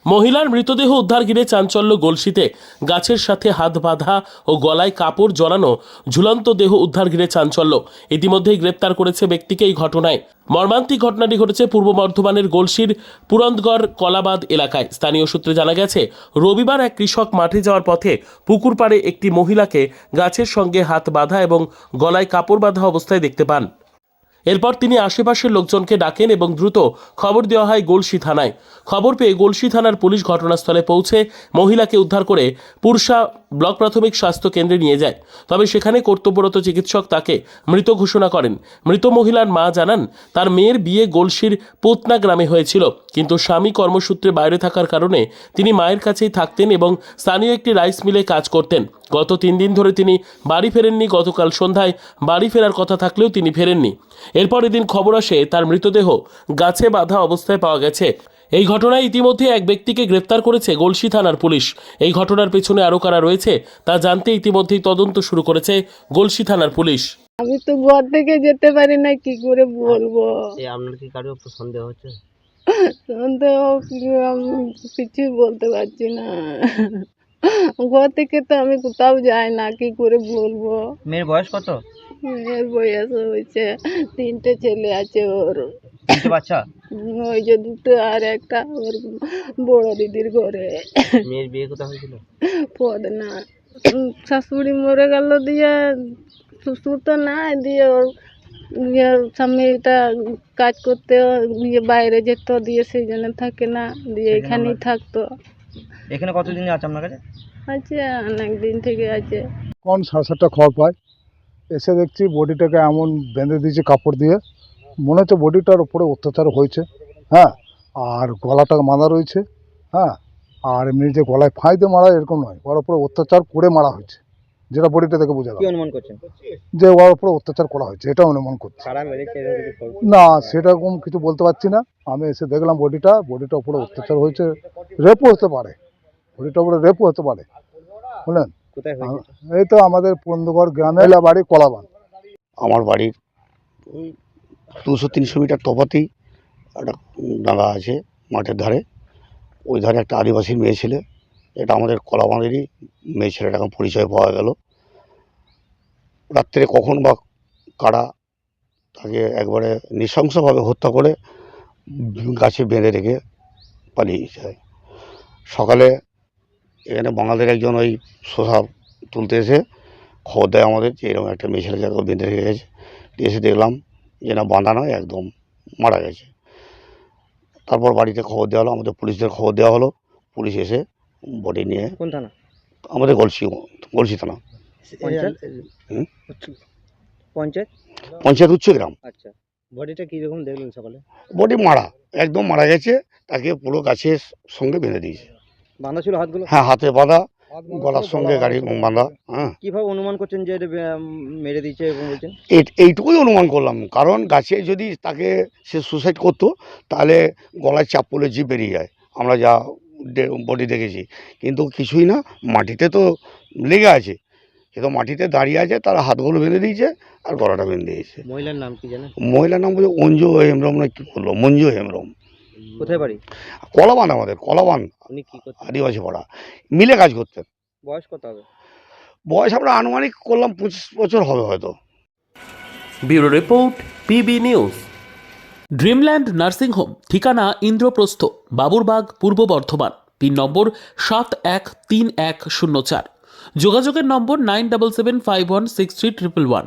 মহিলার মৃতদেহ উদ্ধার ঘিরে চাঞ্চল্য গলসিতে। গাছের সাথে হাত বাঁধা ও গলায় কাপড় জড়ানো ঝুলন্ত দেহ উদ্ধার ঘিরে চাঞ্চল্য। ইতিমধ্যেই গ্রেপ্তার করেছে ব্যক্তিকে এই ঘটনায়। মর্মান্তিক ঘটনাটি ঘটেছে পূর্ব বর্ধমানের গলসির পুরন্দগড় কলাবাদ এলাকায়। স্থানীয় সূত্রে জানা গেছে, রবিবার এক কৃষক মাঠে যাওয়ার পথে পুকুর পাড়ে একটি মহিলাকে গাছের সঙ্গে হাত বাঁধা এবং গলায় কাপড় বাঁধা অবস্থায় দেখতে পান। এরপর তিনি আশেপাশের লোকজনকে ডাকেন এবং দ্রুত খবর দেওয়া হয় গলসি থানায়। খবর পেয়ে গলসি থানার পুলিশ ঘটনাস্থলে পৌঁছে মহিলাকে উদ্ধার করে পুরসা ব্লক প্রাথমিক স্বাস্থ্য কেন্দ্রে নিয়ে যায়। তবে সেখানে কর্তব্যরত চিকিৎসক তাকে মৃত ঘোষণা করেন। মৃত মহিলার মা জানান, তার মেয়ের বিয়ে গলসির পোতনা গ্রামে হয়েছিল, কিন্তু স্বামী কর্মসূত্রে বাইরে থাকার কারণে তিনি মায়ের কাছেই থাকতেন এবং স্থানীয় একটি রাইস মিলে কাজ করতেন। গত 3 দিন ধরে তিনি বাড়ি ফেরেননি। গতকাল সন্ধ্যায় বাড়ি ফেরার কথা থাকলেও তিনি ফেরেননি। এরপর এদিন খবর আসে তার মৃতদেহ গাছে বাঁধা অবস্থায় পাওয়া গেছে। এই ঘটনায় ইতিমধ্যে এক ব্যক্তিকে গ্রেপ্তার করেছে গলসি থানার পুলিশ। এই ঘটনার পেছনে আরও কারা রয়েছে তা জানতে ইতিমধ্যেই তদন্ত শুরু করেছে গলসি থানার পুলিশ। আমি তো ঘর থেকে যেতে পারি না, কি করে বলবো? আপনার কি কারো উপর সন্দেহ হচ্ছে? সন্দেহ আমি কিছুই বলতে পারছি না। ঘর থেকে তো আমি কোথাও যাই না, কি করে বলবো? মেয়ের বয়স কত? মেয়ের বয়স হয়েছে 3টে ছেলে আছে ওর। 3টে বাচ্চা? ওই যে 2টো আর একটা ওর বড় দিদির ঘরে। মেয়ের বিয়ে কোথায় হয়েছিল? পদ না, শাশুড়ি মরে গেল, দিয়ে শ্বশুর তো নাই, দিয়ে ওর স্বামীটা কাজ করতে বাইরে যেত, দিয়ে সেই জন্য থাকে না, দিয়ে এখানেই থাকতো। এখানে কতদিন আছে আপনার কাছে? আছে অনেক দিন থেকে আছে। কোন 7:30টা খবর পাই, এসে দেখছি বডিটাকে এমন বেঁধে দিয়েছে কাপড় দিয়ে, মনে হচ্ছে বডিটার উপরে অত্যাচার হয়েছে। হ্যাঁ, আর গলাটা বাঁধা রয়েছে। হ্যাঁ, আর এমনি যে গলায় ফাঁই দিয়ে মারা এরকম নয়, ওর উপরে অত্যাচার করে মারা হয়েছে, যেটা বডিটা দেখে বোঝা কি গেল অনুমান করছেন? যে ওর উপরে অত্যাচার করা হয়েছে, এটা অনুমান করছি। কারা মেরেছে না, সেরকম কিছু বলতে পারছি না। আমি এসে দেখলাম বডিটা উপরে অত্যাচার হয়েছে, রেপও হতে পারে, বডিটার উপরে রেপও হতে পারে, বুঝলেন? কোথায় হয়েছে? এই তো আমাদের পুরন্দগড় গ্রামে বাড়ি কলাবান। আমার বাড়ির ওই 200-300 মিটার তফাতেই একটা ডাঙা আছে মাঠের ধারে। ওই ধারে একটা আদিবাসীর মেয়ে ছেলে, এটা আমাদের কলাবাঁধেরই মেয়ে ছেলেটাকে পরিচয় পাওয়া গেল। রাত্রে কখন বা কারা তাকে একবারে নৃশংসভাবে হত্যা করে গাছে বেঁধে রেখে পালিয়ে যায়। সকালে এখানে বাঙালির একজন ওই শোষা তুলতে এসে খবর দেয় আমাদের যে এরকম একটা মেয়ে ছেলে যাকে বেঁধে রেখে গেছে। এসে দেখলাম যে না, বাঁধা নয়, একদম মারা গেছে। তারপর বাড়িতে খবর দেওয়া হলো, আমাদের পুলিশদের খবর দেওয়া হলো। পুলিশ এসে বডি নিয়ে, কোন থানা? আমাদের গলসি থানা, পঞ্চায়েত উচ্চগ্রাম। আচ্ছা, বডিটা কি রকম দেখলেন সকালে? বডি মারা, একদম মারা গেছে। তাকে পুরো গাছের সঙ্গে বেঁধে দিয়েছে। বাঁধা ছিল হাতগুলো? হ্যাঁ, হাতে বাঁধা, গলার সঙ্গে গাড়ি বাঁধা। হ্যাঁ, কিভাবে অনুমান করছেন যে এটা মেরে দিয়েছে এবং বলছেন? এইটুকুই অনুমান করলাম, কারণ গাছে যদি তাকে সে সুসাইড করতো তাহলে গলায় চাপ পড়লে জিভ বেরিয়ে যায়, আমরা যা বডি দেখেছি। কিন্তু কিছুই না, মাটিতে তো লেগে আছে, সে তো মাটিতে দাঁড়িয়ে আছে, তার হাতগুলো বেঁধে দিয়েছে আর গলাটা বেঁধে দিয়েছে। মহিলার নাম কি জানেন? মহিলার নাম বলছে অঞ্জু হেমব্রম, না কি বললো, মঞ্জু হেমব্রম। কোথায় বাড়ি? কলাবান, আমাদের কলাবান উনি কি করতেন? আদিবাসী পাড়া, মিলে কাজ করতেন। বয়স কত হবে? বয়স আমরা আনুমানিক করলাম 25 বছর হবে হয়তো। Bureau report, PB news. Dreamland nursing home, ঠিকানা ইন্দ্রপ্রস্থ, বাবুরবাগ, পূর্ব বর্ধমান। পিন নম্বর 713104। যোগাযোগের নম্বর 9775163111।